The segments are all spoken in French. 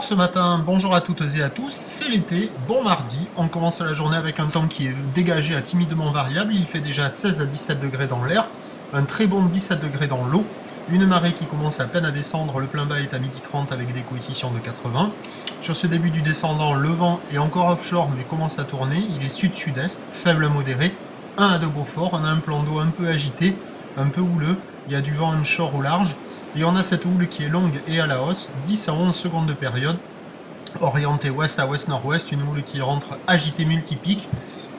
Alors ce matin, bonjour à toutes et à tous, c'est l'été, bon mardi, on commence la journée avec un temps qui est dégagé à timidement variable, il fait déjà 16 à 17 degrés dans l'air, un très bon 17 degrés dans l'eau, une marée qui commence à peine à descendre, le plein bas est à 12h30 avec des coefficients de 80. Sur ce début du descendant, le vent est encore offshore mais commence à tourner, il est sud-sud-est, faible à modéré, 1 à 2 Beaufort, on a un plan d'eau un peu agité, un peu houleux, il y a du vent onshore au large, et on a cette houle qui est longue et à la hausse, 10 à 11 secondes de période, orientée ouest à ouest-nord-ouest, une houle qui rentre agitée multipique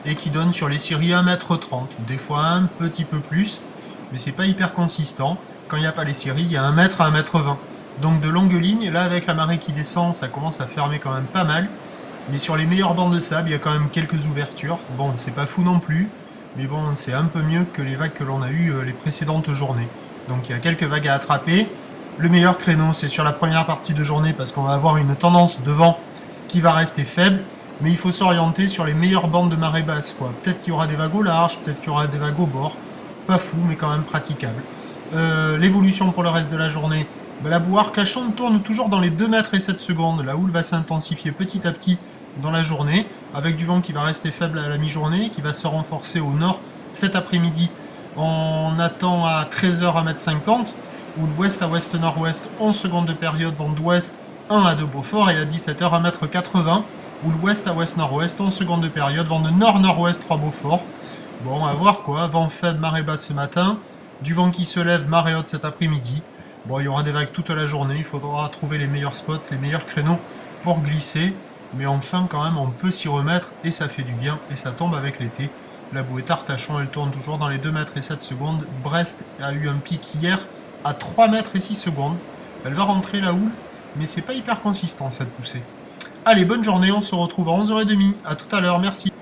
et qui donne sur les scieries 1,30 m, des fois un petit peu plus, mais c'est pas hyper consistant. Quand il n'y a pas les scieries, il y a 1 m à 1,20 m. Donc de longues lignes, là avec la marée qui descend, ça commence à fermer quand même pas mal. Mais sur les meilleurs bancs de sable, il y a quand même quelques ouvertures. Bon, c'est pas fou non plus, mais bon, c'est un peu mieux que les vagues que l'on a eues les précédentes journées. Donc il y a quelques vagues à attraper. Le meilleur créneau, c'est sur la première partie de journée parce qu'on va avoir une tendance de vent qui va rester faible, mais il faut s'orienter sur les meilleures bandes de marée basse, quoi. Peut-être qu'il y aura des vagues au large, peut-être qu'il y aura des vagues au bord. Pas fou, mais quand même praticable. L'évolution pour le reste de la journée, la boue Arcachon tourne toujours dans les 2 mètres et 7 secondes. La houle va s'intensifier petit à petit dans la journée, avec du vent qui va rester faible à la mi-journée, qui va se renforcer au nord cet après-midi. On attend à 13h 1,50 m, ou l'ouest à ouest-nord-ouest, 11 secondes de période, vent d'ouest 1 à 2 Beaufort, et à 17h 1,80 m, ou l'ouest à ouest-nord-ouest, 11 secondes de période, vent de nord-nord-ouest 3 Beaufort. Bon, on va voir quoi, vent faible, marée basse ce matin, du vent qui se lève, marée haute cet après-midi. Bon, il y aura des vagues toute la journée, il faudra trouver les meilleurs spots, les meilleurs créneaux pour glisser, mais enfin quand même on peut s'y remettre, et ça fait du bien, et ça tombe avec l'été. La boue est Artachon, elle tourne toujours dans les 2 mètres et 7 secondes. Brest a eu un pic hier à 3 mètres et 6 secondes. Elle va rentrer la houle, mais c'est pas hyper consistant cette poussée. Allez, bonne journée, on se retrouve à 11h30. À tout à l'heure, merci.